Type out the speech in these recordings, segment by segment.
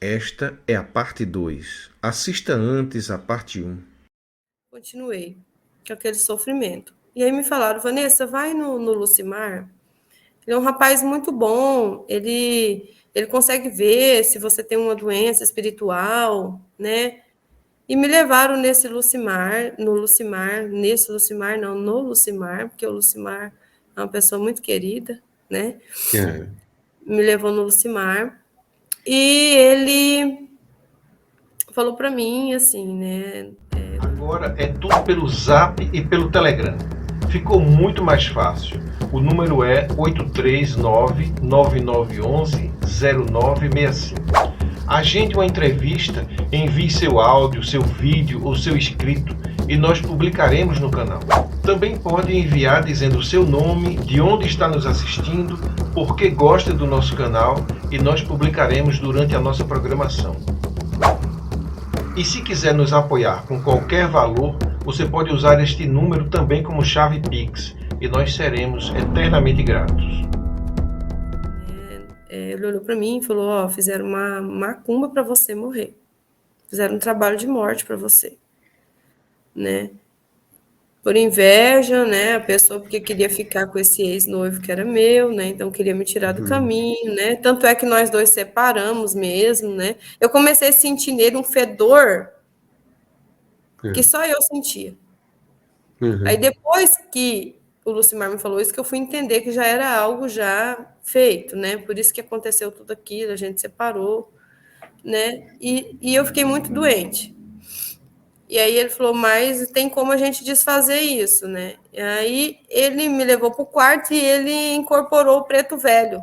Esta é a parte 2. Assista antes a parte 1. Continuei com aquele sofrimento. E aí me falaram, Vanessa, vai no Lucimar. Ele é um rapaz muito bom. Ele consegue ver se você tem uma doença espiritual, né? E me levaram nesse Lucimar, não, no Lucimar, porque o Lucimar é uma pessoa muito querida, né? É. Me levou no Lucimar e ele falou para mim assim, né? Agora é tudo pelo Zap e pelo Telegram. Ficou muito mais fácil. O número é 839-9911-0965. Agende uma entrevista, envie seu áudio, seu vídeo ou seu escrito e nós publicaremos no canal. Também pode enviar dizendo o seu nome, de onde está nos assistindo, por que gosta do nosso canal e nós publicaremos durante a nossa programação. E se quiser nos apoiar com qualquer valor, você pode usar este número também como chave Pix e nós seremos eternamente gratos. Ele olhou para mim e falou: Ó, fizeram uma macumba para você morrer, fizeram um trabalho de morte para você, né? Por inveja, né? A pessoa porque queria ficar com esse ex-noivo que era meu, né? Então queria me tirar do caminho, né? Tanto é que nós dois separamos mesmo, né? Eu comecei a sentir nele um fedor que só eu sentia. Aí depois que o Lucimar me falou isso, que eu fui entender que já era algo já feito, né? Por isso que aconteceu tudo aquilo, a gente separou, né? E eu fiquei muito doente. E aí ele falou, mas tem como a gente desfazer isso, né? E aí ele me levou para o quarto e ele incorporou o preto velho.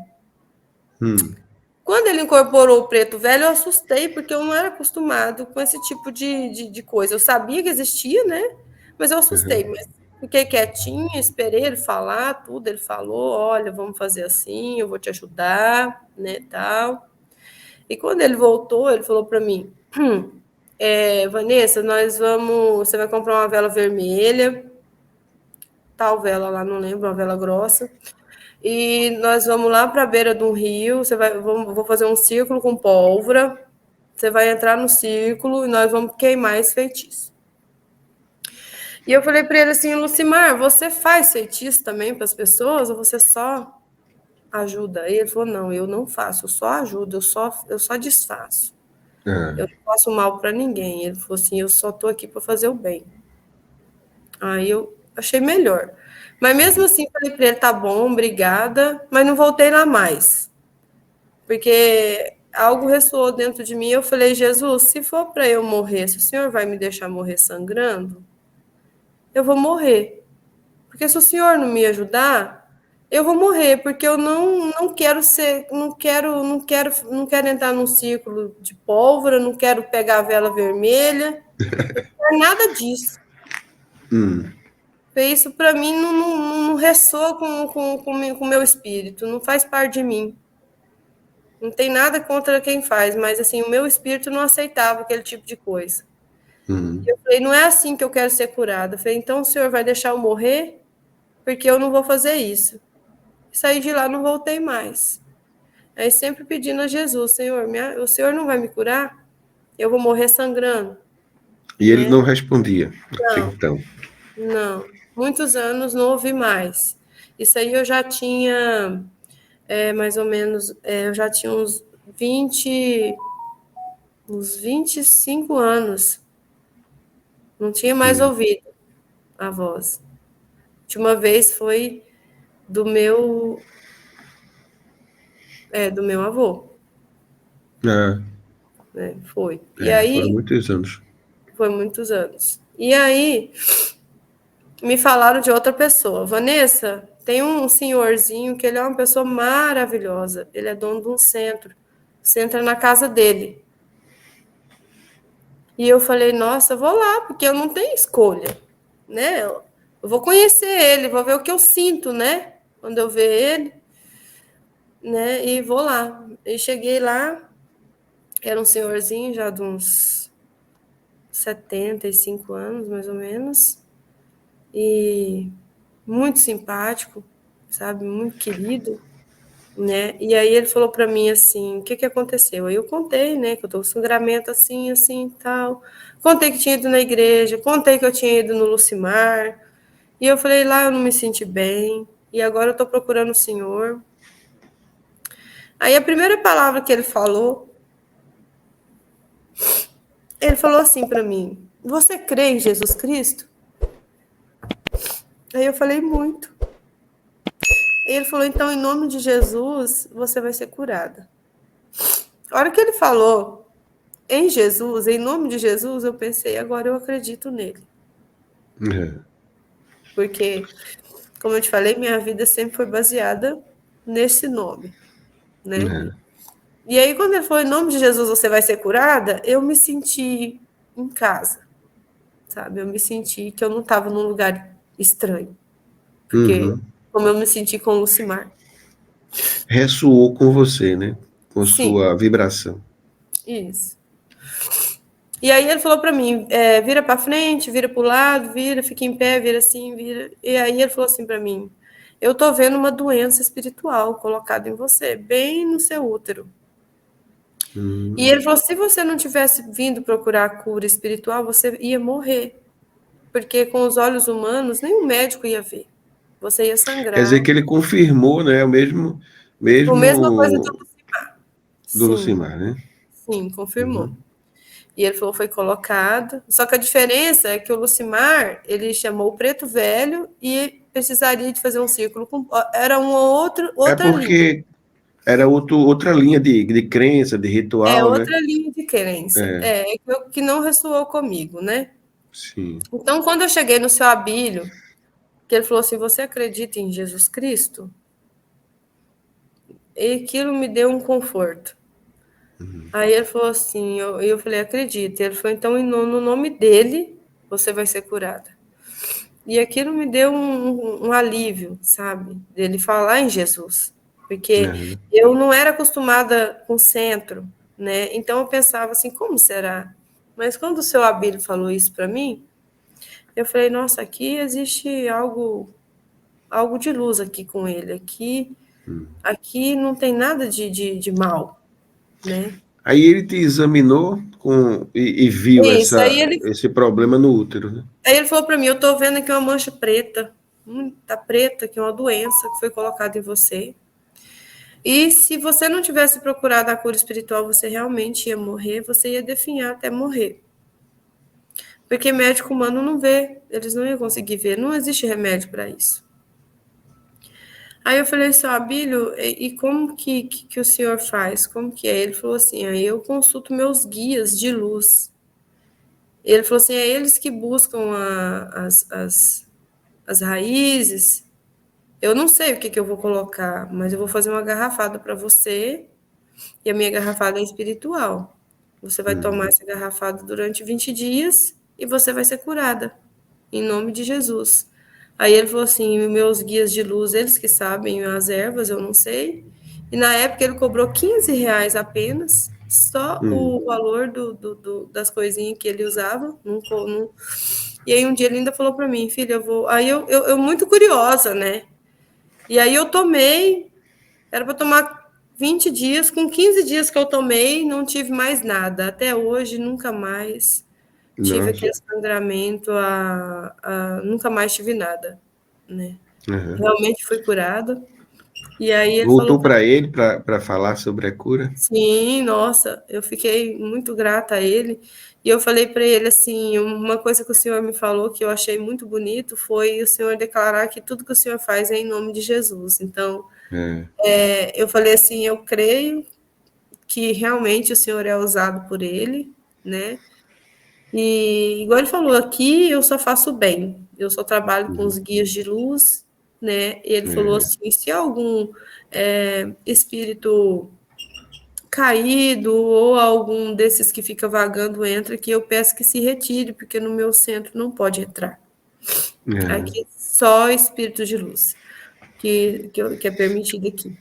Quando ele incorporou o preto velho, eu assustei, porque eu não era acostumado com esse tipo de coisa. Eu sabia que existia, né? Mas eu assustei. Mas fiquei quietinha, esperei ele falar tudo. Ele falou, olha, vamos fazer assim, eu vou te ajudar, né, tal. E quando ele voltou, ele falou para mim, Vanessa, você vai comprar uma vela vermelha, tal vela lá, não lembro, uma vela grossa, e nós vamos lá para a beira de um rio, vou fazer um círculo com pólvora, você vai entrar no círculo e nós vamos queimar esse feitiço. E eu falei para ele assim, Lucimar, você faz feitiço também para as pessoas ou você só ajuda? E ele falou, não, eu não faço, eu só ajudo, eu só desfaço. Eu não faço mal para ninguém. Ele falou assim, eu só estou aqui para fazer o bem. Aí eu achei melhor. Mas mesmo assim, falei para ele, tá bom, obrigada, mas não voltei lá mais. Porque algo ressoou dentro de mim. Eu falei, Jesus, se for para eu morrer, se o Senhor vai me deixar morrer sangrando, eu vou morrer. Porque se o Senhor não me ajudar, eu vou morrer, porque eu não quero ser, não quero entrar num círculo de pólvora, não quero pegar a vela vermelha, não é nada disso. Isso para mim não ressoa com o meu espírito, não faz parte de mim. Não tem nada contra quem faz, mas assim, o meu espírito não aceitava aquele tipo de coisa. Eu falei, não é assim que eu quero ser curada. Eu falei, então o senhor vai deixar eu morrer? Porque eu não vou fazer isso. Saí de lá, não voltei mais. Aí sempre pedindo a Jesus, Senhor, o Senhor não vai me curar? Eu vou morrer sangrando, E ele né? não respondia. Até Não, então. não. Muitos anos não ouvi mais. Isso aí eu já tinha, mais ou menos, eu já tinha uns 25 anos. Não tinha mais ouvido a voz. A última vez foi do meu, do meu avô, Ah, né? Foi. E foram aí, muitos anos. foi muitos anos. E aí, me falaram de outra pessoa. Vanessa, tem um senhorzinho que ele é uma pessoa maravilhosa. Ele é dono de um centro. Você entra na casa dele. E eu falei, nossa, eu vou lá, porque eu não tenho escolha, né? Eu vou conhecer ele, vou ver o que eu sinto, né? Quando eu ver ele, né? E vou lá. E cheguei lá, era um senhorzinho já de uns 75 anos, mais ou menos, e muito simpático, sabe? Muito querido. né? E aí ele falou para mim assim, o que aconteceu? Aí eu contei, né, que eu tô com sangramento assim, assim e tal. Contei que tinha ido na igreja, contei que eu tinha ido no Lucimar. E eu falei, lá eu não me senti bem, e agora eu tô procurando o Senhor. Aí a primeira palavra que ele falou assim para mim, você crê em Jesus Cristo? Aí eu falei, muito. E ele falou, então, em nome de Jesus, você vai ser curada. A hora que ele falou em Jesus, em nome de Jesus, eu pensei, agora eu acredito nele. É. Porque, como eu te falei, minha vida sempre foi baseada nesse nome, né? É. E aí, quando ele falou, em nome de Jesus, você vai ser curada, eu me senti em casa, sabe? Eu me senti que eu não estava num lugar estranho. Porque, Uhum. como eu me senti com o Lucimar. Ressoou com você, né? Com Sim, sua vibração. isso. E aí ele falou para mim, vira para frente, vira para o lado, vira, fica em pé, vira assim, vira. E aí ele falou assim para mim, eu tô vendo uma doença espiritual colocada em você, bem no seu útero. E ele falou, se você não tivesse vindo procurar a cura espiritual, você ia morrer. Porque com os olhos humanos, nenhum médico ia ver. Você ia Quer sangrar. dizer que ele confirmou, né? O mesmo, A mesma coisa do mesmo Lucimar. do Sim, Lucimar, né? sim, confirmou. E ele falou, foi colocado. Só que a diferença é que o Lucimar, ele chamou o preto velho e precisaria de fazer um círculo com... Era uma É outra linha. porque era outra linha de crença, de É ritual, né? outra linha de crença. É, Que não ressoou comigo, né? sim. Então, quando eu cheguei no seu Abílio, que ele falou assim, você acredita em Jesus Cristo? E aquilo me deu um conforto. Aí ele falou assim, eu falei, acredito. Ele falou, então, no nome dele, você vai ser curada. E aquilo me deu um alívio, sabe? Dele falar em Jesus. Porque É. eu não era acostumada com centro, né? Então eu pensava assim, como será? Mas quando o seu Abílio falou isso para mim, eu falei, nossa, aqui existe algo de luz aqui com ele. Aqui não tem nada de mal, né? Aí ele te examinou e viu Isso, esse problema no útero, né? aí ele falou para mim, eu tô vendo aqui uma mancha preta, tá preta, que é uma doença que foi colocada em você. E se você não tivesse procurado a cura espiritual, você realmente ia morrer, você ia definhar até morrer. Porque médico humano não vê, eles não iam conseguir ver, não existe remédio para isso. Aí eu falei assim, Abílio, e como que o senhor faz? Como que é? Ele falou assim, aí eu consulto meus guias de luz. Ele falou assim, é eles que buscam as raízes. Eu não sei o que eu vou colocar, mas eu vou fazer uma garrafada para você. E a minha garrafada é espiritual. Você vai tomar essa garrafada durante 20 dias e você vai ser curada, em nome de Jesus. Aí ele falou assim: meus guias de luz, eles que sabem as ervas, eu não sei. E na época ele cobrou R$ 15 apenas, só o valor das coisinhas que ele usava. E aí um dia ele ainda falou para mim, filha, eu vou. Aí eu muito curiosa, né? E aí eu tomei, era para tomar 20 dias, com 15 dias que eu tomei, não tive mais nada. Até hoje, nunca mais tive Nossa. aquele sangramento, nunca mais tive nada, né? Uhum. Realmente fui curada. E aí ele falou Voltou para para ele para falar sobre a cura? sim, nossa, eu fiquei muito grata a ele. E eu falei para ele assim, uma coisa que o senhor me falou que eu achei muito bonito foi o senhor declarar que tudo que o senhor faz é em nome de Jesus. Então, É. eu falei assim, eu creio que realmente o senhor é usado por ele, né? E igual ele falou, aqui eu só faço bem, eu só trabalho com os guias de luz, né? E ele falou É. assim, se algum espírito caído ou algum desses que fica vagando entra, que eu peço que se retire, porque no meu centro não pode entrar. É. Aqui só espírito de luz que é permitido aqui.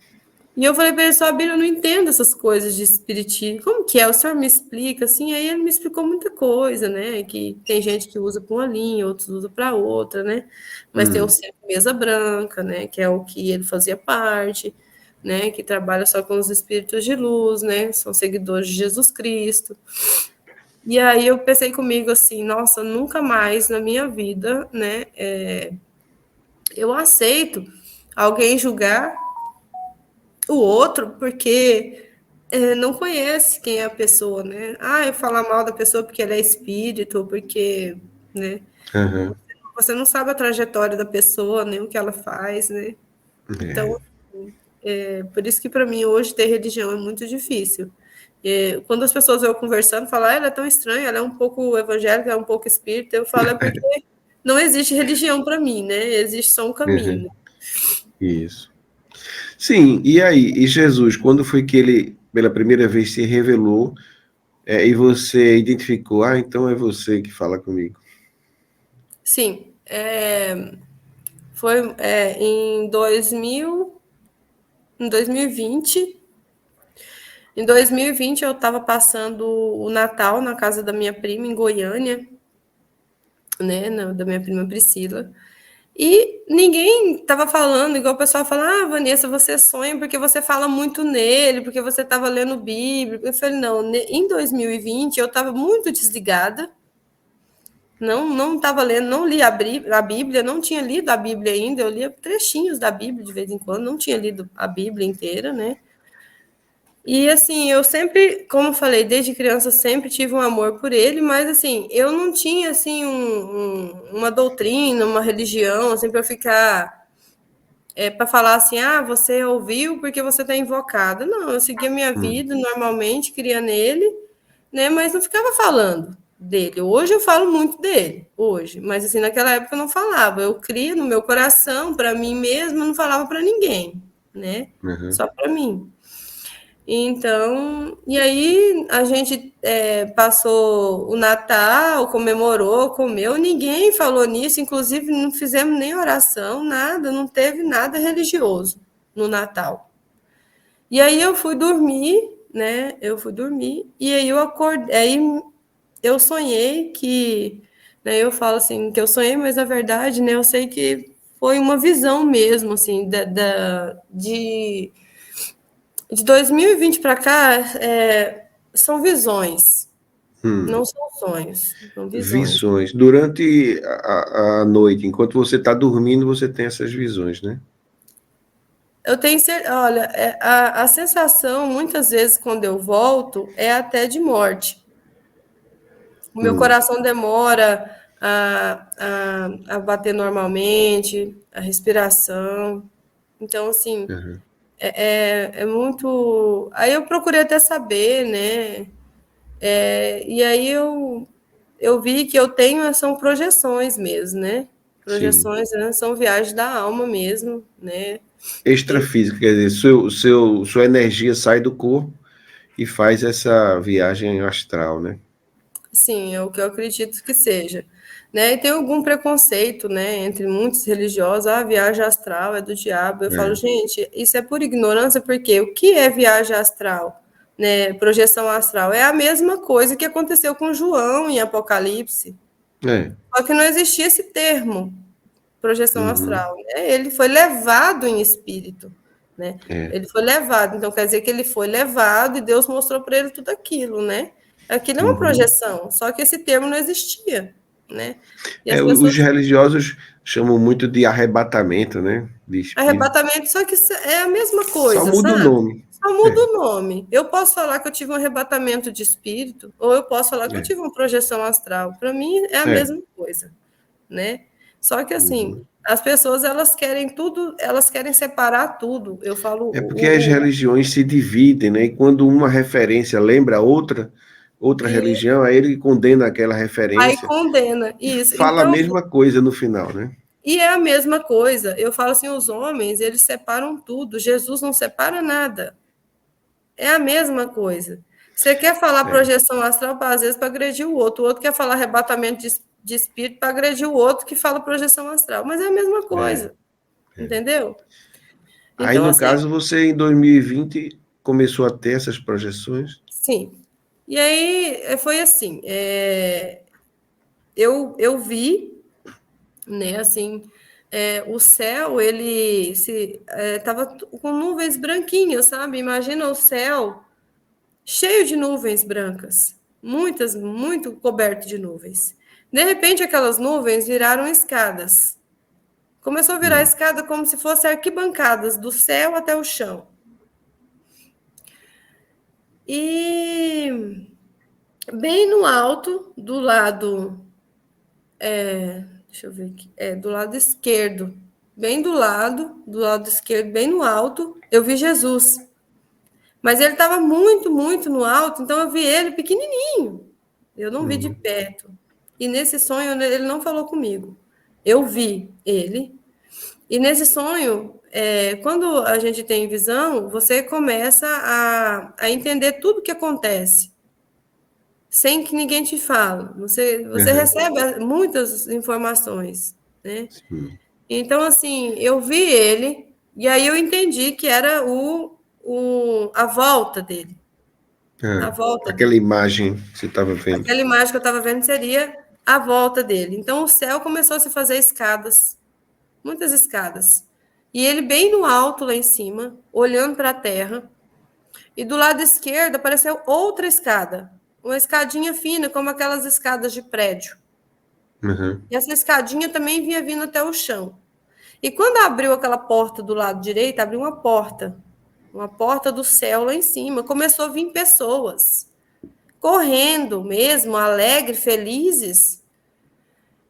E eu falei para ele, só, Bíblia, eu não entendo essas coisas de espiritismo. Como que é? O senhor me explica, assim? Aí ele me explicou muita coisa, né? Que tem gente que usa para uma linha, outros usam para outra, né? Mas tem o centro mesa branca, né? Que é o que ele fazia parte. né, que trabalha só com os espíritos de luz, né, são seguidores de Jesus Cristo. E aí eu pensei comigo assim, nossa, nunca mais na minha vida, né, eu aceito alguém julgar o outro porque não conhece quem é a pessoa, né? Ah, eu falar mal da pessoa porque ela é espírito, porque, né? Aham. Você não sabe a trajetória da pessoa, nem o que ela faz, né? Então, É. por isso que para mim hoje ter religião é muito difícil. Quando as pessoas eu conversando, falam, ela é tão estranha, ela é um pouco evangélica, é um pouco espírita, eu falo, é porque não existe religião para mim, né? Existe só um Uhum. caminho. Isso. Sim, e aí? E Jesus, quando foi que ele, pela primeira vez, se revelou e você identificou, então é você que fala comigo? Sim, foi em 2020. Em 2020 eu estava passando o Natal na casa da minha prima em Goiânia, né, da minha prima Priscila. E ninguém estava falando, igual o pessoal fala, Vanessa, você sonha porque você fala muito nele, porque você estava lendo Bíblia. Eu falei, não, em 2020 eu estava muito desligada, não estava lendo, não li a Bíblia, não tinha lido a Bíblia ainda, eu lia trechinhos da Bíblia de vez em quando, não tinha lido a Bíblia inteira, né? E assim, eu sempre, como eu falei, desde criança sempre tive um amor por ele, mas assim, eu não tinha assim uma doutrina, uma religião, assim, para ficar para falar assim, você ouviu porque você está invocado. Não, eu seguia minha Hum. vida normalmente, cria nele, né? Mas não ficava falando dele. Hoje eu falo muito dele, hoje, mas assim, naquela época eu não falava. Eu cria no meu coração, para mim mesma, não falava para ninguém, né? Uhum. Só para mim. Então, e aí a gente passou o Natal, comemorou, comeu, ninguém falou nisso, inclusive não fizemos nem oração, nada, não teve nada religioso no Natal. E aí eu fui dormir, né? Eu fui dormir, e aí eu acordei, aí eu sonhei que, né, eu falo assim, que eu sonhei, mas na verdade, né, eu sei que foi uma visão mesmo, assim, de 2020 para cá, são visões, Hum. não são sonhos, são visões. Visões. Durante a noite, enquanto você está dormindo, você tem essas visões, né? Eu tenho certeza, olha, a sensação, muitas vezes, quando eu volto, é até de morte. O meu Hum. coração demora a bater normalmente, a respiração. Então, assim, Uhum. é muito. Aí eu procurei até saber, né? E aí eu vi que eu tenho são projeções mesmo, né? Sim. Projeções, né? São viagens da alma mesmo, né? Extrafísica, quer dizer, sua energia sai do corpo e faz essa viagem astral, né? Sim, é o que eu acredito que seja. Né? E tem algum preconceito, né, entre muitos religiosos, viagem astral é do diabo. Eu falo, É. gente, isso é por ignorância, porque o que é viagem astral? Né? Projeção astral é a mesma coisa que aconteceu com João em Apocalipse. É. Só que não existia esse termo, projeção Uhum. astral, né? Ele foi levado em espírito, né? É. Ele foi levado, então quer dizer que ele foi levado e Deus mostrou para ele tudo aquilo, né? Aquilo é uma Uhum. projeção, só que esse termo não existia, né? E as Os pessoas religiosos chamam muito de arrebatamento, né? De espírito. arrebatamento, só que é a mesma Só coisa, muda o sabe? nome. Só muda É. o nome. Eu posso falar que eu tive um arrebatamento de espírito, ou eu posso falar que eu É. tive uma projeção astral. Para mim é a É. mesma coisa, né? Só que assim, Uhum. as pessoas elas querem tudo, elas querem separar tudo. Eu falo É porque as religiões se dividem, né? E quando uma referência lembra outra e religião, aí ele condena aquela aí referência condena e isso. fala a Então, mesma coisa no final, né? e é a mesma coisa. Eu falo assim, os homens, eles separam tudo. Jesus não separa nada. É a mesma coisa. Você quer falar É, projeção astral, às vezes, para agredir o outro quer falar arrebatamento de espírito para agredir o outro que fala projeção astral. Mas é a mesma é. coisa, entendeu? Aí, Então, no assim, caso, você em 2020 começou a ter essas projeções? sim. E aí foi assim, eu vi, né, assim, o céu, ele estava com nuvens branquinhas, sabe? Imagina o céu cheio de nuvens brancas, muitas, muito coberto de nuvens. De repente, aquelas nuvens viraram escadas. Começou a virar escada como se fossem arquibancadas, do céu até o chão. E bem no alto, do lado... deixa eu ver aqui. Do lado esquerdo. Bem do lado esquerdo, bem no alto, eu vi Jesus. Mas ele estava muito, muito no alto, então eu vi ele pequenininho. Eu não vi de perto. E nesse sonho, ele não falou comigo. Eu vi ele. E nesse sonho, quando a gente tem visão, você começa a entender tudo o que acontece, sem que ninguém te fale. Você recebe muitas informações, né? Sim. Então, assim, eu vi ele, e aí eu entendi que era a volta dele. A volta Aquela dele. imagem que você estava vendo. Aquela imagem que eu estava vendo seria a volta dele. Então, o céu começou a se fazer escadas, muitas escadas. E ele bem no alto, lá em cima, olhando para a terra. E do lado esquerdo apareceu outra escada, uma escadinha fina, como aquelas escadas de prédio. Uhum. E essa escadinha também vinha vindo até o chão. E quando abriu aquela porta do lado direito, abriu uma porta do céu lá em cima. Começou a vir pessoas, correndo mesmo, alegres, felizes.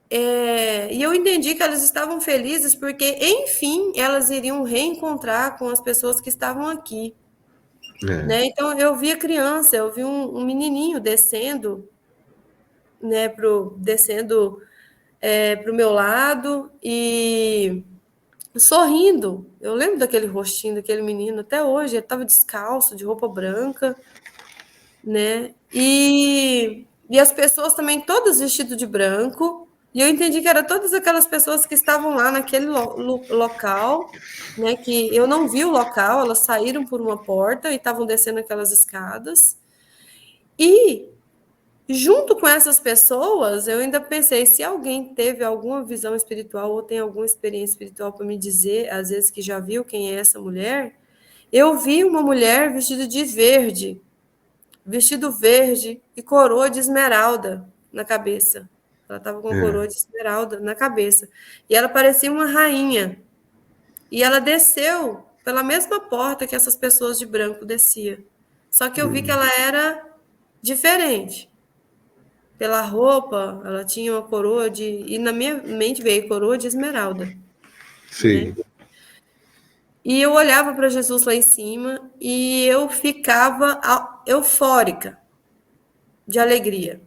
E eu entendi que elas estavam felizes porque, enfim, elas iriam reencontrar com as pessoas que estavam aqui. Né? Então, eu vi a criança, eu vi um menininho descendo, né, descendo para o meu lado e sorrindo. Eu lembro daquele rostinho daquele menino até hoje. Ele estava descalço, de roupa branca, né? E as pessoas também todas vestidas de branco. E eu entendi que eram todas aquelas pessoas que estavam lá naquele local, né? Que eu não vi o local, elas saíram por uma porta e estavam descendo aquelas escadas. E junto com essas pessoas, eu ainda pensei, se alguém teve alguma visão espiritual ou tem alguma experiência espiritual para me dizer, às vezes que já viu quem é essa mulher, eu vi uma mulher vestida de verde, vestido verde e coroa de esmeralda na cabeça. Ela estava com coroa de esmeralda na cabeça. E ela parecia uma rainha. E ela desceu pela mesma porta que essas pessoas de branco desciam. Só que eu vi que ela era diferente. Pela roupa, ela tinha uma coroa de... E na minha mente veio coroa de esmeralda. Sim. Né? E eu olhava para Jesus lá em cima e eu ficava eufórica de alegria.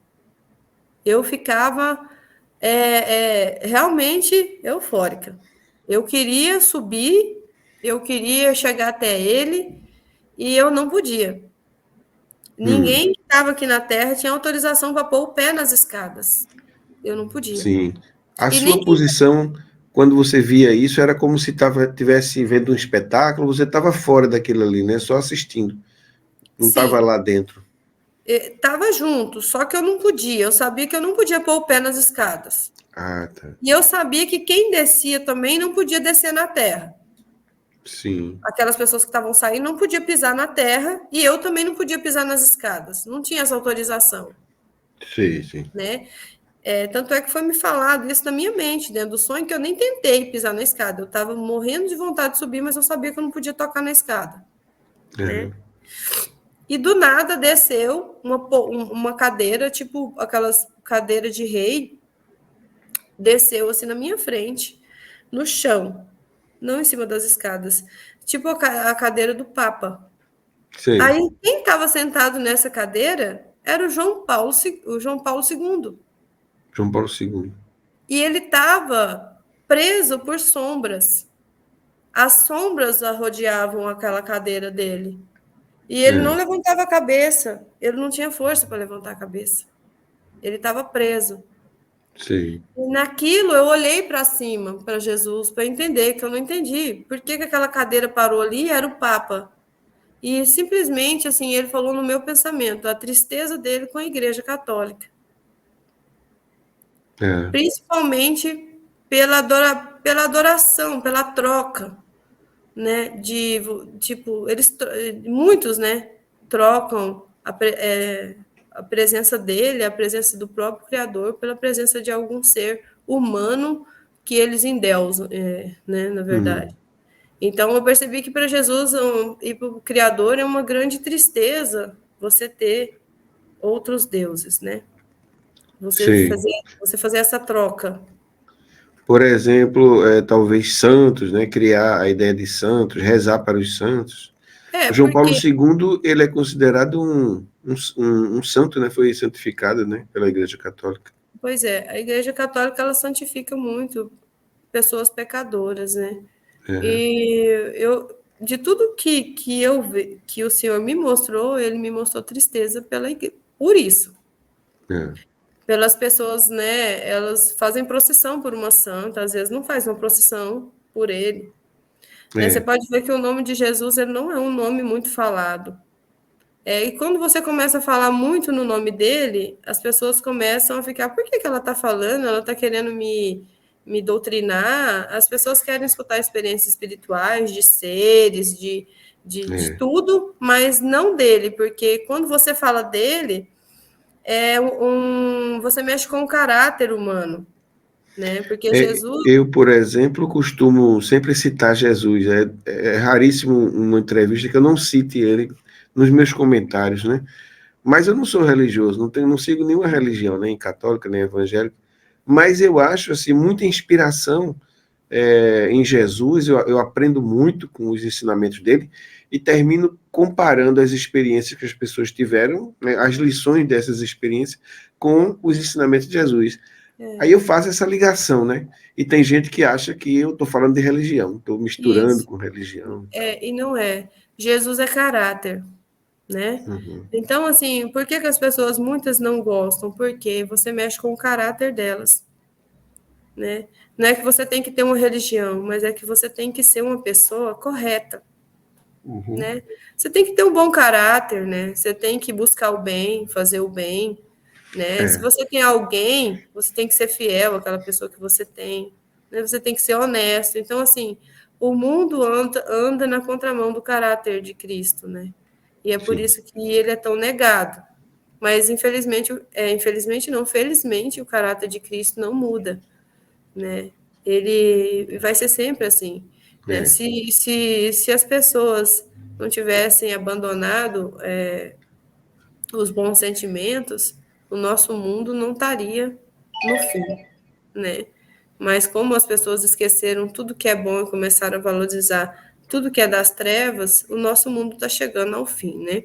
Eu ficava realmente eufórica. Eu queria subir, eu queria chegar até ele e eu não podia. Ninguém que estava aqui na Terra tinha autorização para pôr o pé nas escadas. Eu não podia. Sim. A E sua posição, quando você via isso, era como se tivesse vendo um espetáculo, você estava fora daquilo ali, né? Só assistindo. Não estava lá dentro. Estava junto, só que eu não podia. Eu sabia que eu não podia pôr o pé nas escadas. Ah, tá. E eu sabia que quem descia também não podia descer na terra. Sim. Aquelas pessoas que estavam saindo não podiam pisar na terra e eu também não podia pisar nas escadas. Não tinha essa autorização. Sim, sim. Né? Tanto é que foi me falado isso na minha mente, dentro do sonho, que eu nem tentei pisar na escada. Eu estava morrendo de vontade de subir, mas eu sabia que eu não podia tocar na escada. Né? E do nada desceu uma cadeira, tipo aquelas cadeiras de rei, desceu assim na minha frente, no chão, não em cima das escadas, tipo a cadeira do Papa. Sim. Aí quem estava sentado nessa cadeira era o João Paulo II. João Paulo II. E ele estava preso por sombras. As sombras rodeavam aquela cadeira dele. E ele não levantava a cabeça. Ele não tinha força para levantar a cabeça. Ele estava preso. Sim. E naquilo eu olhei para cima, para Jesus, para entender que eu não entendi. Por que aquela cadeira parou ali? Era o Papa. E simplesmente assim ele falou no meu pensamento a tristeza dele com a Igreja Católica. Principalmente pela adoração, pela troca, né? De tipo, muitos, né, trocam a presença dele, a presença do próprio Criador, pela presença de algum ser humano que eles endeusam, né, na verdade. Então, eu percebi que para Jesus e para o Criador é uma grande tristeza você ter outros deuses, né? Sei. Você fazer essa troca. Por exemplo, talvez santos, né? Criar a ideia de santos, rezar para os santos. O João Paulo Porque, II, ele é considerado um santo, né? Foi santificado, né? Pela Igreja Católica. pois é, a Igreja Católica, ela santifica muito pessoas pecadoras, né? E de tudo que eu vi, que o Senhor me mostrou, ele me mostrou tristeza por isso. Pelas pessoas, né? Elas fazem procissão por uma santa, às vezes não faz uma procissão por ele. Né? Você pode ver que o nome de Jesus ele não é um nome muito falado. E quando você começa a falar muito no nome dele, as pessoas começam a ficar, por que ela está falando? Ela está querendo me doutrinar? As pessoas querem escutar experiências espirituais, de seres, de tudo, mas não dele, porque quando você fala dele, você mexe com o caráter humano, né? Porque Jesus... Eu, por exemplo, costumo sempre citar Jesus. É raríssimo uma entrevista que eu não cite ele nos meus comentários, né? Mas eu não sou religioso, não sigo nenhuma religião, nem católica, nem evangélica, mas eu acho assim, muita inspiração em Jesus, eu aprendo muito com os ensinamentos dele e termino comparando as experiências que as pessoas tiveram, né, as lições dessas experiências, com os ensinamentos de Jesus. Aí eu faço essa ligação, né? E tem gente que acha que eu estou falando de religião, estou misturando com religião. E não é. Jesus é caráter, né? Então, assim, por que as pessoas, muitas não gostam? Porque você mexe com o caráter delas, né? Não é que você tem que ter uma religião, mas é que você tem que ser uma pessoa correta, né? Você tem que ter um bom caráter, né? Você tem que buscar o bem, fazer o bem, né? Se você tem alguém, você tem que ser fiel àquela pessoa que você tem, né? Você tem que ser honesto. Então, assim, o mundo anda na contramão do caráter de Cristo, né? E é por isso que ele é tão negado. Mas, infelizmente não, felizmente, o caráter de Cristo não muda, né? Ele vai ser sempre assim, né? Se as pessoas não tivessem abandonado os bons sentimentos, o nosso mundo não estaria no fim, né? Mas como as pessoas esqueceram tudo que é bom e começaram a valorizar tudo que é das trevas, o nosso mundo está chegando ao fim, né?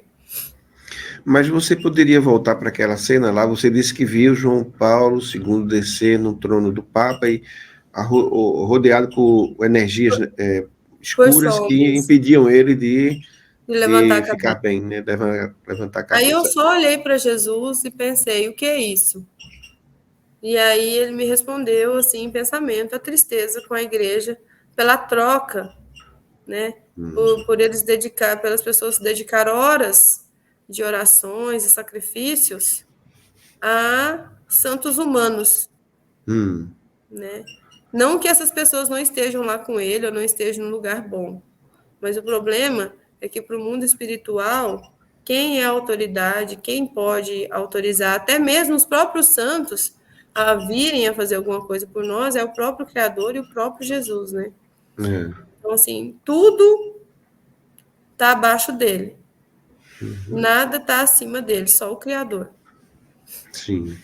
Mas você poderia voltar para aquela cena lá, você disse que viu João Paulo II descer no trono do Papa e rodeado por energias escuras que impediam ele de levantar a ficar cabeça. bem, né? Levantar a cabeça. Aí eu só olhei para Jesus e pensei, o que é isso? E aí ele me respondeu, assim, em pensamento, a tristeza com a igreja pela troca, né? Por eles pelas pessoas se dedicar horas de orações e sacrifícios a santos humanos, né? Não que essas pessoas não estejam lá com ele ou não estejam num lugar bom, mas o problema é que para o mundo espiritual, quem é a autoridade, quem pode autorizar, até mesmo os próprios santos, a virem a fazer alguma coisa por nós, é o próprio Criador e o próprio Jesus, né? Então, assim, tudo está abaixo dele. Nada está acima dele, só o Criador. Sim.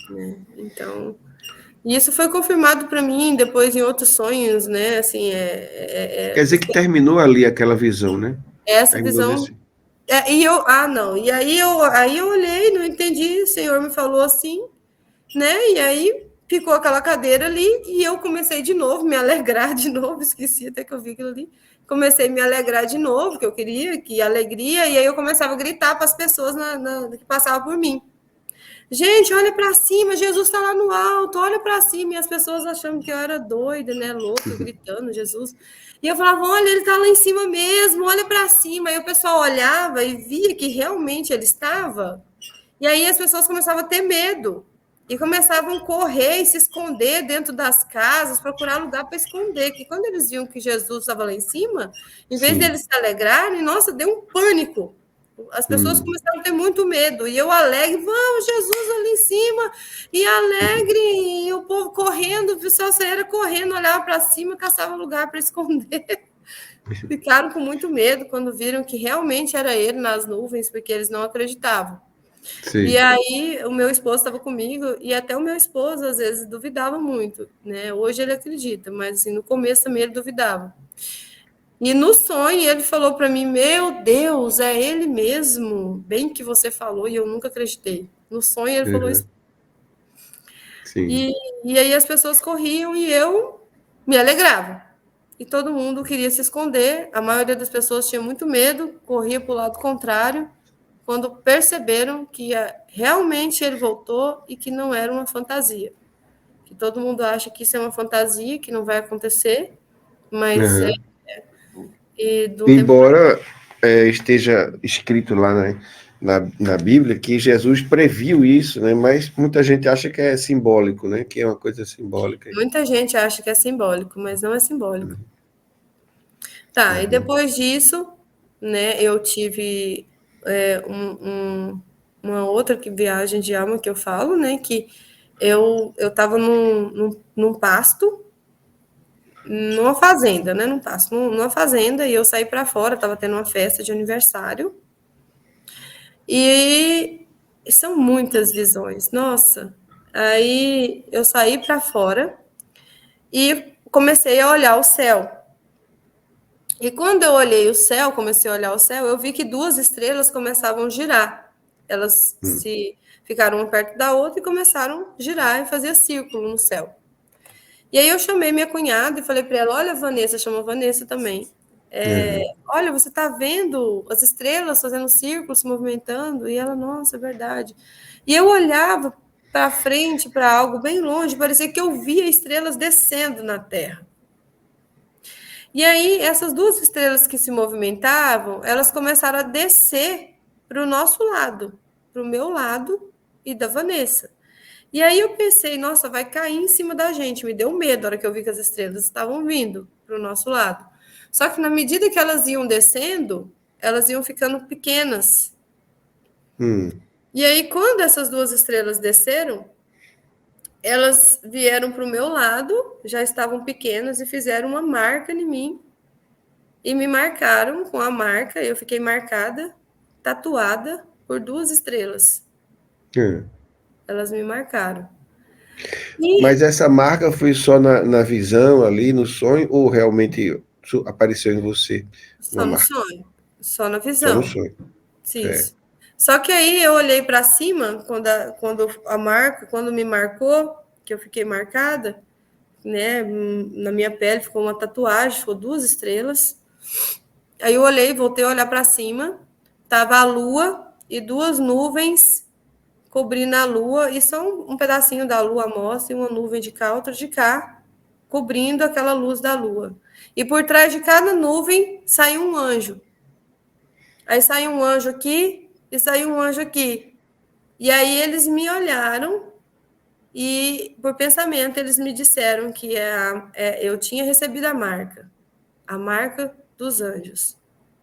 Né? Então, e isso foi confirmado para mim depois em outros sonhos, né? Assim, Quer dizer que terminou ali aquela visão, né? Essa visão. E aí eu olhei, não entendi, o Senhor me falou assim, né? E aí ficou aquela cadeira ali e eu comecei de novo, me alegrar de novo, esqueci até que eu vi aquilo ali. Comecei a me alegrar de novo, que eu queria, que alegria, e aí eu começava a gritar para as pessoas que passavam por mim. Gente, olha para cima, Jesus está lá no alto, olha para cima. E as pessoas achando que eu era doida, né, louca, gritando, Jesus. E eu falava, olha, ele está lá em cima mesmo, olha para cima. E o pessoal olhava e via que realmente ele estava. E aí as pessoas começavam a ter medo. e começavam a correr e se esconder dentro das casas, procurar lugar para esconder. Que quando eles viam que Jesus estava lá em cima, em vez Sim. deles se alegrarem, nossa, deu um pânico. As pessoas começaram a ter muito medo. E eu alegre, vamos, Jesus ali em cima, e alegre, e o povo correndo, o pessoal saía correndo, olhava para cima, caçava lugar para esconder. Ficaram com muito medo quando viram que realmente era ele nas nuvens, porque eles não acreditavam. Sim. E aí o meu esposo estava comigo, e até o meu esposo às vezes duvidava muito, né? Hoje ele acredita, mas assim, no começo também ele duvidava. E no sonho ele falou para mim: meu Deus, é ele mesmo, bem que você falou, e eu nunca acreditei. No sonho ele falou isso. Sim. E aí as pessoas corriam e eu me alegrava. E todo mundo queria se esconder, a maioria das pessoas tinha muito medo, corria para o lado contrário, quando perceberam que realmente ele voltou e que não era uma fantasia. Que todo mundo acha que isso é uma fantasia, que não vai acontecer, mas embora esteja escrito lá na Bíblia que Jesus previu isso, né? Mas muita gente acha que é simbólico, né? Que é uma coisa simbólica. Muita gente acha que é simbólico, mas não é simbólico. Tá, e depois disso, né, eu tive uma outra viagem de alma que eu falo, né, que eu estava num pasto, numa fazenda, né, num pasto, numa fazenda, e eu saí para fora, estava tendo uma festa de aniversário, e são muitas visões, nossa. Aí eu saí para fora e comecei a olhar o céu. E quando eu olhei o céu, comecei a olhar o céu, eu vi que duas estrelas começavam a girar. Elas se ficaram uma perto da outra e começaram a girar e fazer círculo no céu. E aí eu chamei minha cunhada e falei para ela: olha, Vanessa, chama Vanessa também. Olha, você está vendo as estrelas fazendo círculo, se movimentando? E ela: nossa, é verdade. E eu olhava para frente, para algo bem longe, parecia que eu via estrelas descendo na Terra. E aí, essas duas estrelas que se movimentavam, elas começaram a descer para o nosso lado, para o meu lado e da Vanessa. E aí eu pensei, nossa, vai cair em cima da gente. Me deu medo na hora que eu vi que as estrelas estavam vindo para o nosso lado. Só que na medida que elas iam descendo, elas iam ficando pequenas. E aí, quando essas duas estrelas desceram, elas vieram para o meu lado, já estavam pequenas e fizeram uma marca em mim. E me marcaram com a marca, eu fiquei marcada, tatuada por duas estrelas. Elas me marcaram. Mas essa marca foi só na visão ali, no sonho, ou realmente apareceu em você? Só no sonho, só na visão. Só no sonho. Isso. Só que aí eu olhei para cima, quando me marcou, que eu fiquei marcada, né, na minha pele ficou uma tatuagem, ficou duas estrelas. Aí eu olhei, voltei a olhar para cima, tava a lua e duas nuvens cobrindo a lua, e só um pedacinho da lua mostra, e uma nuvem de cá, outra de cá, cobrindo aquela luz da lua. E por trás de cada nuvem saiu um anjo. Aí saiu um anjo aqui e saiu um anjo aqui. E aí eles me olharam e, por pensamento, eles me disseram que eu tinha recebido a marca dos anjos.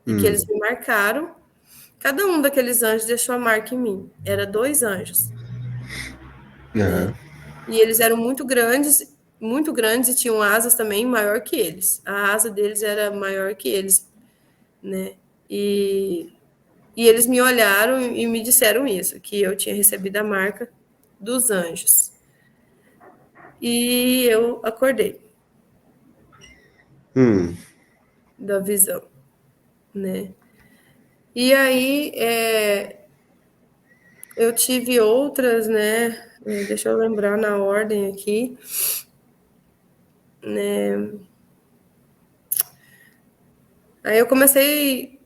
E que eles me marcaram. Cada um daqueles anjos deixou a marca em mim. Era 2 anjos. Né? E eles eram muito grandes e tinham asas também maior que eles. A asa deles era maior que eles, né? E eles me olharam e me disseram isso, que eu tinha recebido a marca dos anjos. E eu acordei da visão, né? E aí eu tive outras, né? Deixa eu lembrar na ordem aqui, né? Aí eu comecei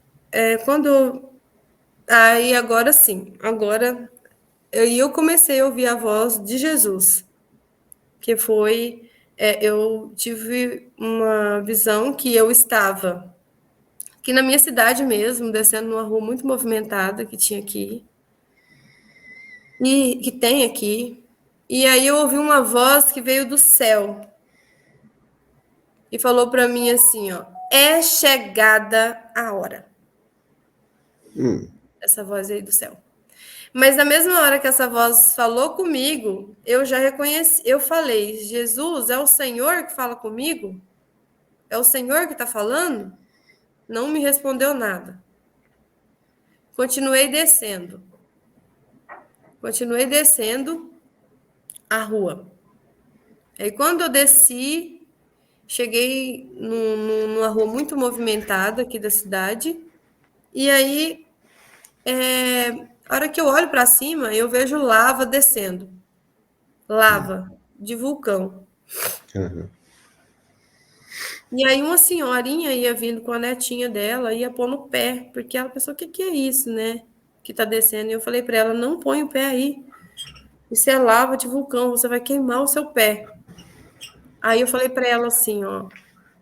aí agora sim, eu comecei a ouvir a voz de Jesus, que foi eu tive uma visão que eu estava aqui na minha cidade mesmo, descendo numa rua muito movimentada que tinha aqui e que tem aqui. E aí eu ouvi uma voz que veio do céu e falou para mim assim, ó, é chegada a hora. Essa voz aí do céu. Mas na mesma hora que essa voz falou comigo, eu já reconheci, eu falei, Jesus, é o Senhor que fala comigo? É o Senhor que está falando? Não me respondeu nada. Continuei descendo a rua. Aí quando eu desci, cheguei numa rua muito movimentada aqui da cidade, e aí, a hora que eu olho para cima, eu vejo lava descendo. Lava de vulcão. Uhum. E aí uma senhorinha ia vindo com a netinha dela, ia pôr no pé, porque ela pensou, o que que é isso, né? Que tá descendo. E eu falei para ela, não põe o pé aí. Isso é lava de vulcão, você vai queimar o seu pé. Aí eu falei para ela assim, ó,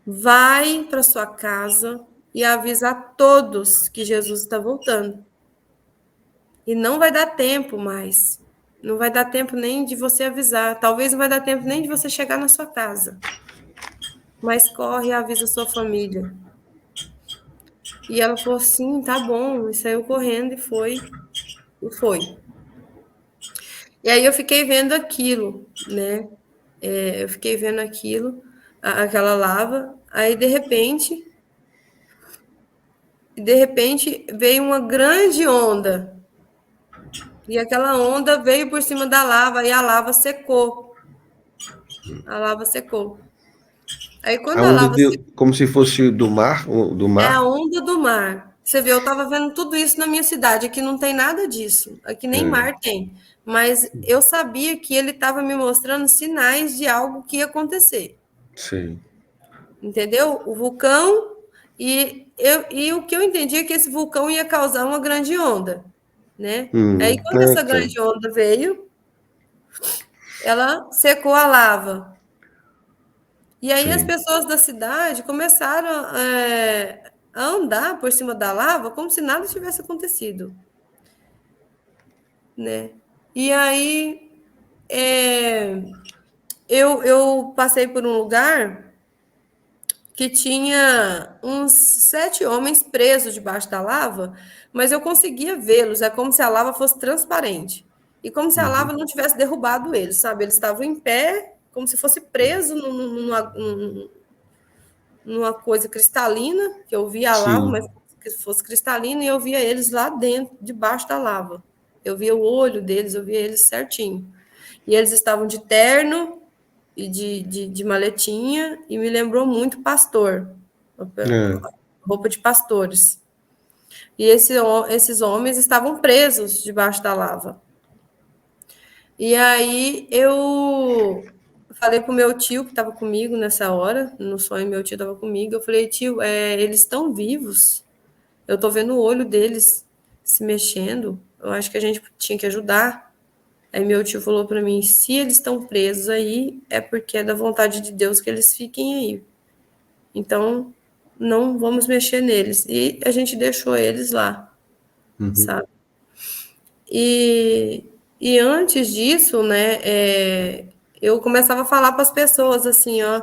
vai para sua casa e avisa a todos que Jesus está voltando. E não vai dar tempo mais. Não vai dar tempo nem de você avisar. Talvez não vai dar tempo nem de você chegar na sua casa. Mas corre e avisa a sua família. E ela falou assim, tá bom. E saiu correndo e foi. E foi. E aí eu fiquei vendo aquilo, né? Eu fiquei vendo aquilo, aquela lava. Aí, de repente, veio uma grande onda. E aquela onda veio por cima da lava e a lava secou. A lava secou. Aí quando A a onda lava de, como se fosse do mar, do é a mar. onda do mar. Você vê, eu estava vendo tudo isso na minha cidade. Aqui não tem nada disso. Aqui nem É, mar tem. Mas eu sabia que ele estava me mostrando sinais de algo que ia acontecer. sim. Entendeu? O vulcão. E o que eu entendi é que esse vulcão ia causar uma grande onda. Né? Aí, quando essa Tá. grande onda veio, ela secou a lava. E aí as Sim. pessoas da cidade começaram a andar por cima da lava como se nada tivesse acontecido, né? E aí eu passei por um lugar que tinha uns 7 homens presos debaixo da lava, mas eu conseguia vê-los, é como se a lava fosse transparente. E como se a lava não tivesse derrubado eles, sabe? Eles estavam em pé, como se fosse preso numa coisa cristalina, que eu via a lava, Sim. mas que fosse cristalina, e eu via eles lá dentro, debaixo da lava. Eu via o olho deles, eu via eles certinho. E eles estavam de terno e de maletinha, e me lembrou muito pastor, É. roupa de pastores. E esses homens estavam presos debaixo da lava. E aí eu falei pro meu tio que estava comigo nessa hora, no sonho meu tio estava comigo, eu falei, tio, eles estão vivos, eu tô vendo o olho deles se mexendo, eu acho que a gente tinha que ajudar. Aí meu tio falou para mim, se eles estão presos aí, é porque é da vontade de Deus que eles fiquem aí. Então, não vamos mexer neles. E a gente deixou eles lá, sabe? E antes disso, né, eu começava a falar para as pessoas assim, ó,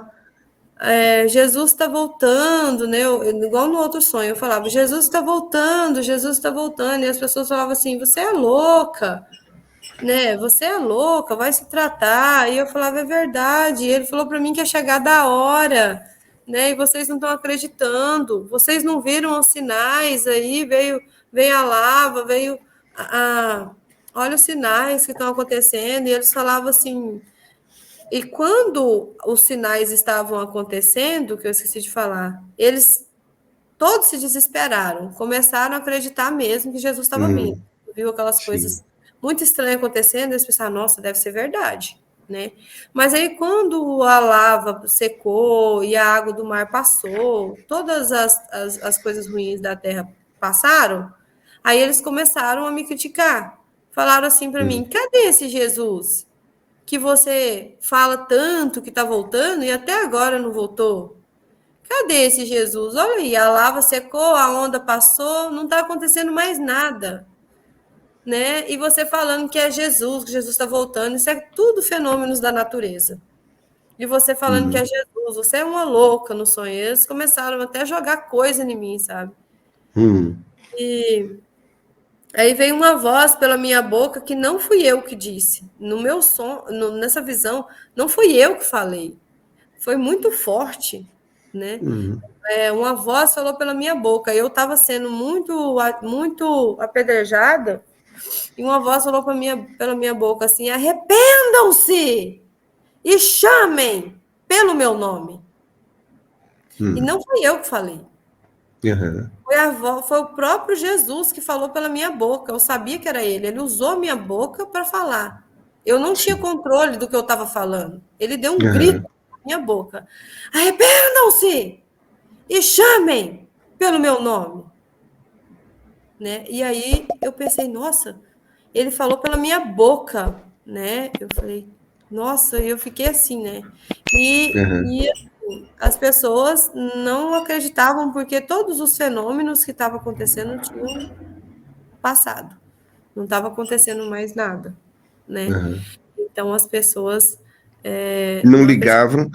Jesus está voltando, né? Igual no outro sonho, eu falava, Jesus está voltando, e as pessoas falavam assim, você é louca, né? Você é louca, vai se tratar. E eu falava, é verdade. E ele falou para mim que é chegada a hora, né? E vocês não estão acreditando, vocês não viram os sinais aí, veio a lava, veio olha os sinais que estão acontecendo. E eles falavam assim, e quando os sinais estavam acontecendo, que eu esqueci de falar, eles todos se desesperaram, começaram a acreditar mesmo que Jesus estava vindo. Viu aquelas Sim. coisas muito estranhas acontecendo, eles pensaram, nossa, deve ser verdade, né? Mas aí quando a lava secou e a água do mar passou, todas as coisas ruins da terra passaram, aí eles começaram a me criticar. Falaram assim para mim, cadê esse Jesus que você fala tanto que está voltando e até agora não voltou? Cadê esse Jesus? Olha aí, a lava secou, a onda passou, não está acontecendo mais nada, né? E você falando que é Jesus, que Jesus está voltando, isso é tudo fenômenos da natureza. E você falando que é Jesus, você é uma louca no sonho. Eles começaram até a jogar coisa em mim, sabe? E aí veio uma voz pela minha boca que não fui eu que disse. No meu som, nessa visão, não fui eu que falei. Foi muito forte, né? Uma voz falou pela minha boca. Eu estava sendo muito apedrejada e uma voz falou pela minha boca assim: arrependam-se e chamem pelo meu nome. E não fui eu que falei. Foi o próprio Jesus que falou pela minha boca. Eu sabia que era ele. Ele usou minha boca para falar. Eu não tinha controle do que eu estava falando. Ele deu um grito na minha boca: arrependam-se e chamem pelo meu nome. Né? E aí eu pensei, nossa, ele falou pela minha boca, né? Eu falei, nossa, eu fiquei assim, né? E assim, as pessoas não acreditavam porque todos os fenômenos que estavam acontecendo tinham passado. Não estava acontecendo mais nada, né? Então as pessoas Não não acreditavam. ligavam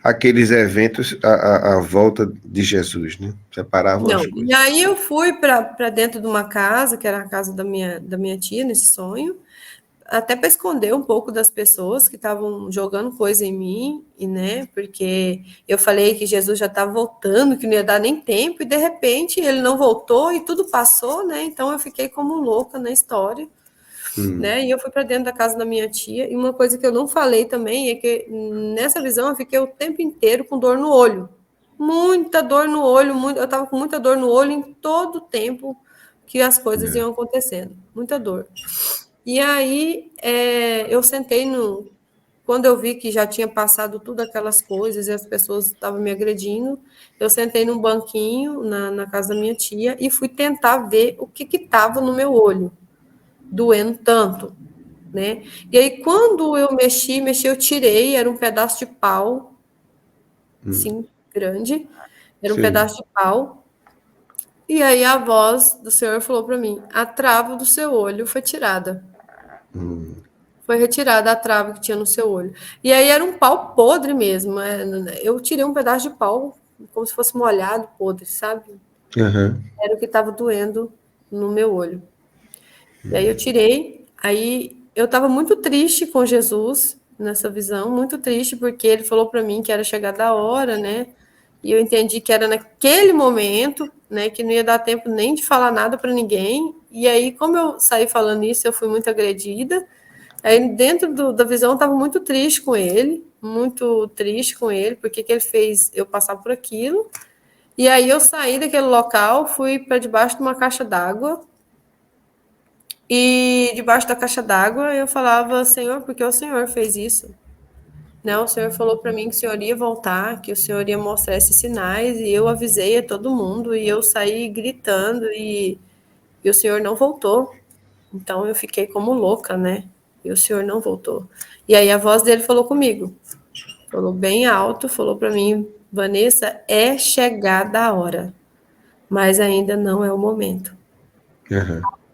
aqueles eventos à volta de Jesus, né? Separavam Não. as E coisas. aí eu fui para dentro de uma casa, que era a casa da minha tia, nesse sonho, até para esconder um pouco das pessoas que estavam jogando coisa em mim, e, né, porque eu falei que Jesus já estava voltando, que não ia dar nem tempo, e de repente ele não voltou e tudo passou, né? Então eu fiquei como louca na história, né? E eu fui para dentro da casa da minha tia, e uma coisa que eu não falei também é que nessa visão eu fiquei o tempo inteiro com dor no olho. Muita dor no olho, eu estava com muita dor no olho em todo o tempo que as coisas iam acontecendo, muita dor. E aí eu sentei quando eu vi que já tinha passado tudo aquelas coisas e as pessoas estavam me agredindo, eu sentei num banquinho na casa da minha tia e fui tentar ver o que estava no meu olho, doendo tanto, né? E aí quando eu mexi, eu tirei, era um pedaço de pau, assim, grande, era um Sim. pedaço de pau. E aí a voz do Senhor falou para mim: a trava do seu olho foi tirada. Foi retirada a trava que tinha no seu olho. E aí era um pau podre mesmo. Eu tirei um pedaço de pau, como se fosse molhado, podre, sabe? Era o que estava doendo no meu olho. E aí eu tirei. Aí eu estava muito triste com Jesus nessa visão, muito triste, porque ele falou para mim que era chegada a hora, né? E eu entendi que era naquele momento, né? Que não ia dar tempo nem de falar nada para ninguém. E aí, como eu saí falando isso, eu fui muito agredida. Aí, dentro da visão, eu estava muito triste com ele, porque que ele fez eu passar por aquilo. E aí, eu saí daquele local, fui para debaixo de uma caixa d'água. E debaixo da caixa d'água, eu falava: Senhor, por que o Senhor fez isso? Não, o Senhor falou para mim que o Senhor ia voltar, que o Senhor ia mostrar esses sinais, e eu avisei a todo mundo, e eu saí gritando, e o Senhor não voltou. Então, eu fiquei como louca, né? E o Senhor não voltou. E aí a voz dele falou comigo. Falou bem alto, falou para mim: Vanessa, é chegada a hora, mas ainda não é o momento.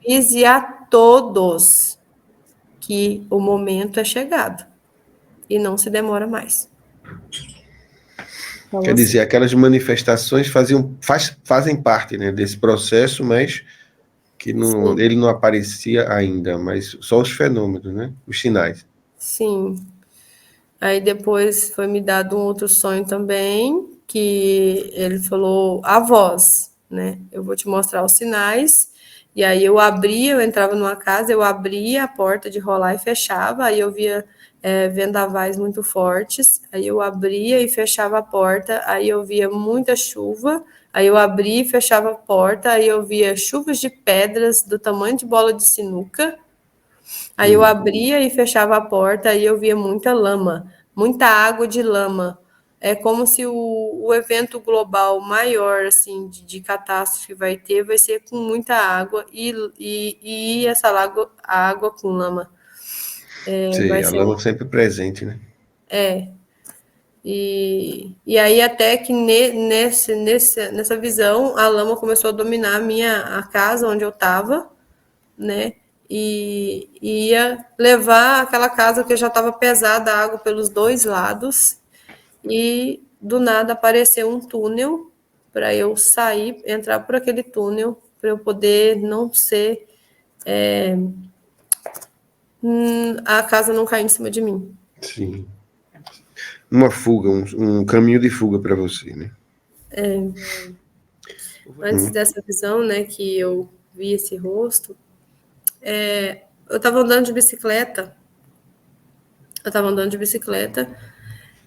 Avise a todos que o momento é chegado e não se demora mais. Então, Quer dizer, aquelas manifestações fazem parte, né, desse processo, mas que não, ele não aparecia ainda, mas só os fenômenos, né? Os sinais. Sim. Aí depois foi me dado um outro sonho também, que ele falou a voz, né? Eu vou te mostrar os sinais. E aí eu entrava numa casa, eu abria a porta de rolar e fechava, aí eu via vendavais muito fortes, aí eu abria e fechava a porta, aí eu via muita chuva, aí eu abria e fechava a porta, aí eu via chuvas de pedras do tamanho de bola de sinuca. Aí eu abria e fechava a porta, aí eu via muita lama, muita água de lama. É como se o evento global maior, assim, de catástrofe que vai ser com muita água e essa água com lama. Sim, Vai a ser lama sempre presente, né? E aí até que nessa visão a lama começou a dominar a casa onde eu estava, né? e ia levar aquela casa que já estava pesada a água pelos dois lados, e do nada apareceu um túnel para eu sair, entrar por aquele túnel, para eu poder não ser... a casa não cair em cima de mim. Sim. Uma fuga, um caminho de fuga para você, né? Antes dessa visão, né, que eu vi esse rosto, eu estava andando de bicicleta.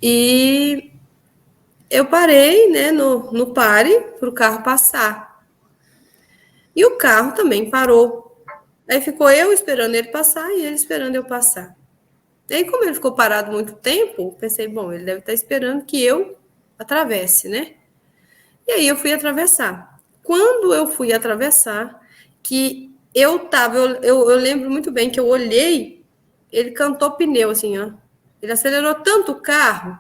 E eu parei, né, no pare para o carro passar. E o carro também parou. Aí ficou eu esperando ele passar e ele esperando eu passar. E aí, como ele ficou parado muito tempo, pensei, bom, ele deve estar esperando que eu atravesse, né? E aí eu fui atravessar. Quando eu fui atravessar, que eu tava, eu lembro muito bem que eu olhei, ele cantou pneu, assim, ó. Ele acelerou tanto o carro,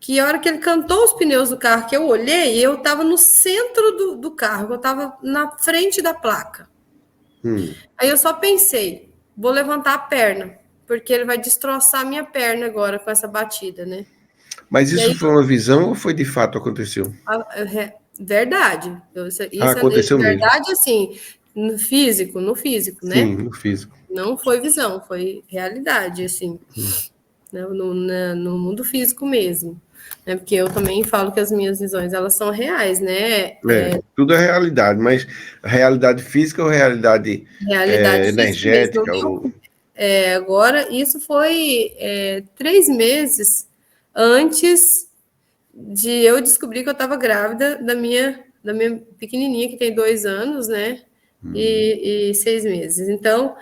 que a hora que ele cantou os pneus do carro, que eu olhei, eu estava no centro do carro, eu estava na frente da placa. Aí eu só pensei, vou levantar a perna, porque ele vai destroçar a minha perna agora com essa batida, né? Mas isso foi uma visão ou foi de fato aconteceu? Verdade. Isso Aconteceu é mesmo. verdade, assim, no físico, né? Sim, no físico. Não foi visão, foi realidade, assim, né? No mundo físico mesmo. Né? Porque eu também falo que as minhas visões, elas são reais, né? Tudo é realidade, mas realidade física ou realidade Realidade física mesmo. energética? Agora, isso foi 3 meses antes de eu descobrir que eu estava grávida da minha pequenininha, que tem 2 anos, né? E 6 meses. Então,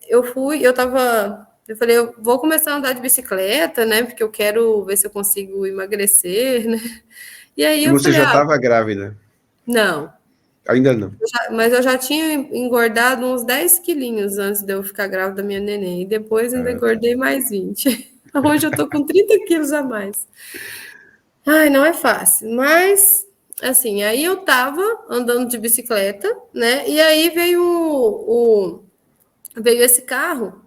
eu falei, eu vou começar a andar de bicicleta, né? Porque eu quero ver se eu consigo emagrecer, né? E aí E eu você falei, já estava grávida? não. Ainda não. Mas eu já tinha engordado uns 10 quilinhos antes de eu ficar grávida da minha neném. E depois ainda engordei mais 20. Hoje eu tô com 30 quilos a mais. Ai, não é fácil. Mas, assim, aí eu tava andando de bicicleta, né? E aí veio esse carro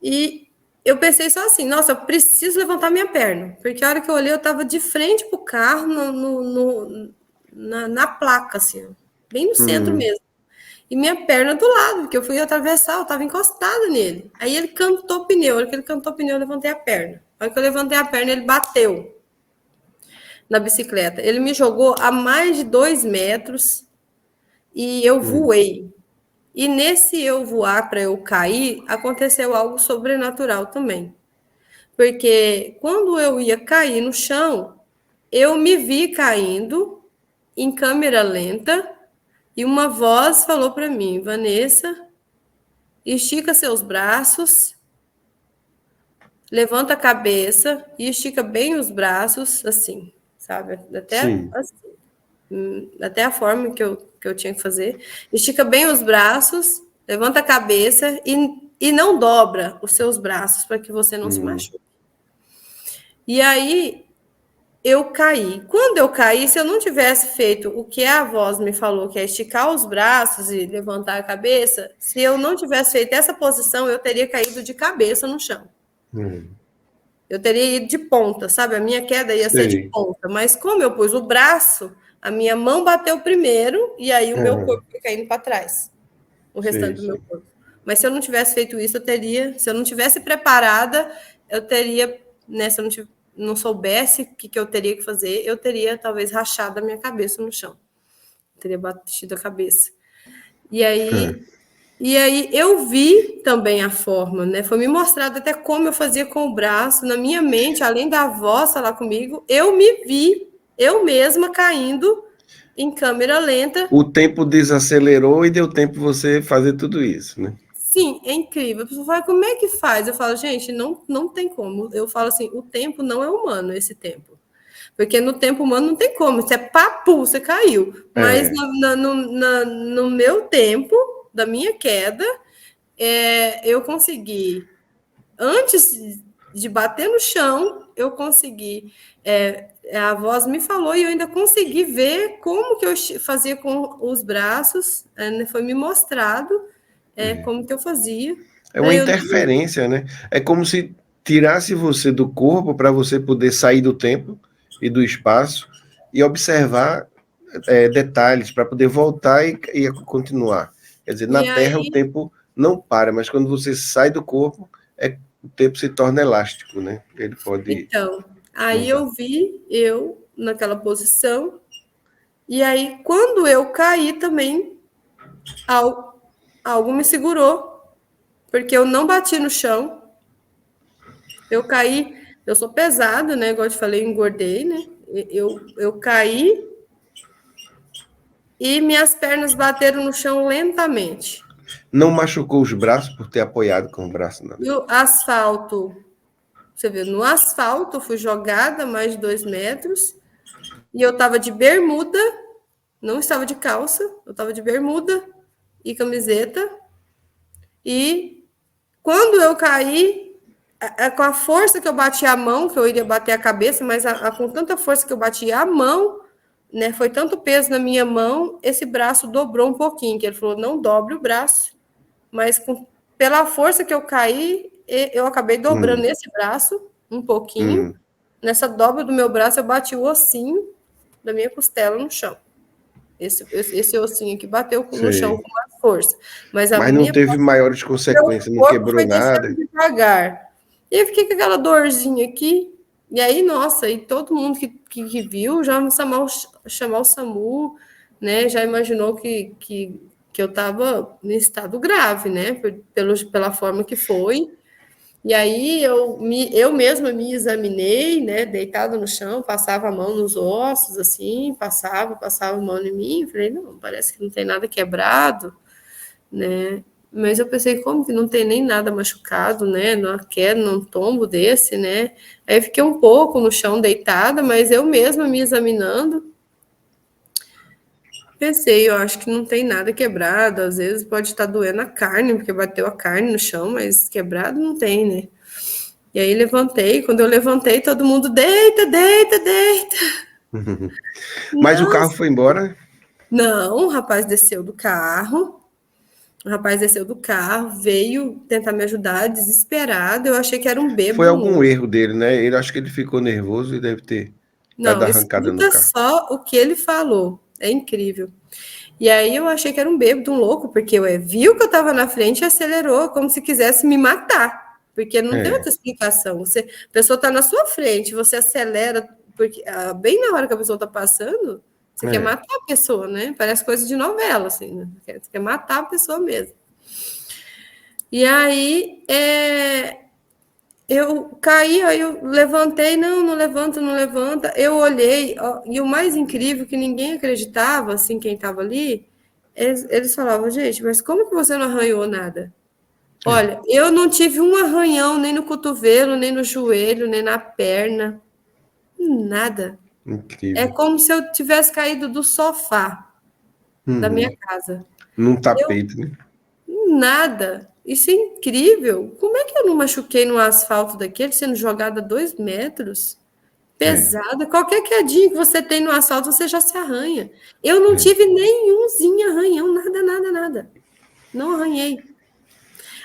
e eu pensei só assim, nossa, eu preciso levantar minha perna. Porque a hora que eu olhei, eu tava de frente pro carro, na placa, assim, ó, bem no centro mesmo. E minha perna do lado, porque eu fui atravessar, eu estava encostada nele. Aí ele cantou pneu, a hora que ele cantou pneu, eu levantei a perna. A hora que eu levantei a perna, ele bateu na bicicleta. Ele me jogou a mais de 2 metros e eu voei. E nesse eu voar para eu cair, aconteceu algo sobrenatural também. Porque quando eu ia cair no chão, eu me vi caindo em câmera lenta e uma voz falou para mim, Vanessa, estica seus braços, levanta a cabeça e estica bem os braços, assim, sabe? Até a forma que eu tinha que fazer. Estica bem os braços, levanta a cabeça e não dobra os seus braços para que você não se machuque. E aí eu caí. Quando eu caí, se eu não tivesse feito o que a voz me falou, que é esticar os braços e levantar a cabeça, se eu não tivesse feito essa posição, eu teria caído de cabeça no chão. Eu teria ido de ponta, sabe? A minha queda ia ser de ponta. Mas como eu pus o braço, a minha mão bateu primeiro e aí o meu corpo foi caindo para trás. O restante do meu corpo. Mas se eu não tivesse feito isso, se eu não tivesse preparada, eu teria, né? Se eu não soubesse o que eu teria que fazer, eu teria talvez rachado a minha cabeça no chão. Eu teria batido a cabeça. E aí eu vi também a forma, né? Foi me mostrado até como eu fazia com o braço. Na minha mente, além da voz falar comigo, eu me vi, eu mesma, caindo em câmera lenta. O tempo desacelerou e deu tempo você fazer tudo isso, né? Sim, é incrível. A pessoa fala, como é que faz? Eu falo, gente, não tem como. Eu falo assim, o tempo não é humano, esse tempo. Porque no tempo humano não tem como. Você papu, você caiu. Mas no meu tempo, da minha queda, eu consegui, antes de bater no chão, eu consegui. A voz me falou e eu ainda consegui ver como que eu fazia com os braços. Foi me mostrado. como que eu fazia. É uma interferência, né? É como se tirasse você do corpo para você poder sair do tempo e do espaço e observar detalhes para poder voltar e continuar. Quer dizer, na Terra o tempo não para, mas quando você sai do corpo, o tempo se torna elástico, né? Ele pode. Então, aí eu vi naquela posição, e aí quando eu caí também, algo me segurou, porque eu não bati no chão. Eu caí, eu sou pesada, né? Igual eu te falei, eu engordei, né? Eu caí e minhas pernas bateram no chão lentamente. Não machucou os braços por ter apoiado com o braço, não? E o asfalto, você vê, no asfalto eu fui jogada mais de 2 metros e eu estava de bermuda, não estava de calça, eu estava de bermuda e camiseta. E quando eu caí, com a força que eu bati a mão, que eu iria bater a cabeça, mas com tanta força que eu bati a mão, né, foi tanto peso na minha mão, esse braço dobrou um pouquinho, que ele falou, não dobre o braço, mas pela força que eu caí, eu acabei dobrando esse braço um pouquinho, nessa dobra do meu braço eu bati o ossinho da minha costela no chão. Esse ossinho aqui bateu no chão com mais força. Mas não teve maiores consequências, não quebrou nada. Devagar. E eu fiquei com aquela dorzinha aqui. E aí, nossa, e todo mundo que viu já me chamar o SAMU, né? Já imaginou que eu estava em estado grave, né? Pela forma que foi. E aí eu mesma me examinei, né, deitada no chão, passava a mão nos ossos, assim, passava a mão em mim, falei, não, parece que não tem nada quebrado, né, mas eu pensei, como que não tem nem nada machucado, né, numa queda, num tombo desse, né, aí eu fiquei um pouco no chão deitada, mas eu mesma me examinando, pensei, eu acho que não tem nada quebrado, às vezes pode estar doendo a carne, porque bateu a carne no chão, mas quebrado não tem, né. E aí levantei, quando eu levantei, todo mundo, deita. Mas o carro foi embora? Não, o rapaz desceu do carro, veio tentar me ajudar, desesperado, eu achei que era um bêbado. Foi algum erro dele, né? Ele acho que ele ficou nervoso e deve ter dado arrancada no carro. Só o que ele falou, é incrível. E aí eu achei que era um bêbado, um louco, porque viu que eu estava na frente e acelerou, como se quisesse me matar. Porque não tem outra explicação. A pessoa está na sua frente, você acelera, porque bem na hora que a pessoa está passando, você quer matar a pessoa, né? Parece coisa de novela, assim, né? Você quer matar a pessoa mesmo. E aí, eu caí, aí eu levantei, não levanta. Eu olhei, e o mais incrível, que ninguém acreditava, assim, quem estava ali, eles falavam, gente, mas como que você não arranhou nada? Olha, eu não tive um arranhão nem no cotovelo, nem no joelho, nem na perna. Nada. Incrível. É como se eu tivesse caído do sofá da minha casa. Num tapete, né? Nada. Isso é incrível. Como é que eu não machuquei no asfalto daquele, sendo jogada 2 metros? Pesada. Qualquer quedinha que você tem no asfalto, você já se arranha. Eu não tive nenhumzinho arranhão, nada. Não arranhei.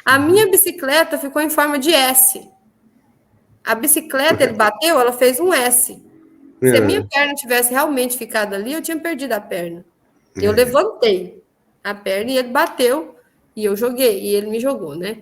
A minha bicicleta ficou em forma de S. A bicicleta, ele bateu, ela fez um S. Se a minha perna tivesse realmente ficado ali, eu tinha perdido a perna. Eu levantei a perna e ele bateu, e eu joguei, e ele me jogou, né?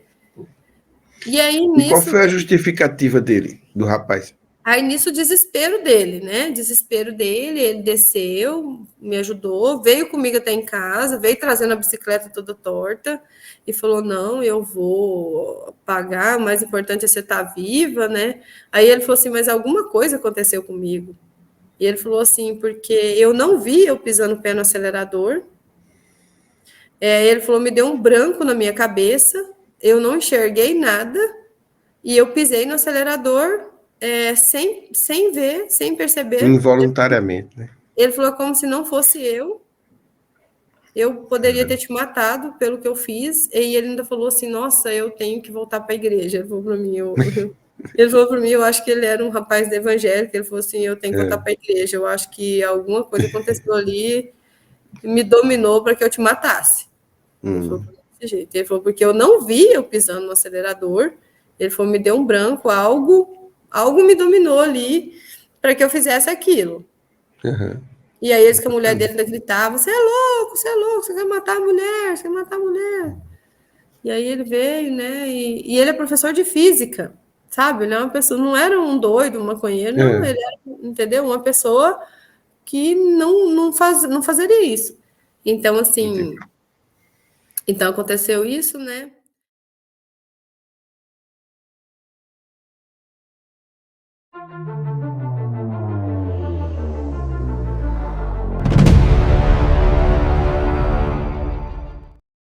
E aí, nisso... qual foi a justificativa dele, do rapaz? Aí, nisso, o desespero dele, né? Desespero dele, ele desceu, me ajudou, veio comigo até em casa, veio trazendo a bicicleta toda torta e falou, não, eu vou pagar, o mais importante é você estar viva, né? Aí ele falou assim, mas alguma coisa aconteceu comigo. E ele falou assim, porque eu não vi eu pisando o pé no acelerador. Ele falou, me deu um branco na minha cabeça, eu não enxerguei nada e eu pisei no acelerador sem ver, sem perceber. Involuntariamente, né? Ele falou como se não fosse eu poderia ter te matado pelo que eu fiz, e ele ainda falou assim, nossa, eu tenho que voltar para a igreja. Ele falou para mim, eu acho que ele era um rapaz evangélico, ele falou assim, eu tenho que voltar para a igreja, eu acho que alguma coisa aconteceu ali, me dominou para que eu te matasse. desse jeito. Ele falou, porque eu não vi eu pisando no acelerador. Ele falou, me deu um branco, algo me dominou ali para que eu fizesse aquilo. Uhum. E aí eles que a mulher dele ainda gritava, você é louco, você quer matar a mulher, você quer matar a mulher. E aí ele veio, né? E ele é professor de física, sabe? Ele é uma pessoa, não era um doido, um maconheiro, não, ele era, entendeu? Uma pessoa que não fazeria isso. Então, assim, então aconteceu isso, né?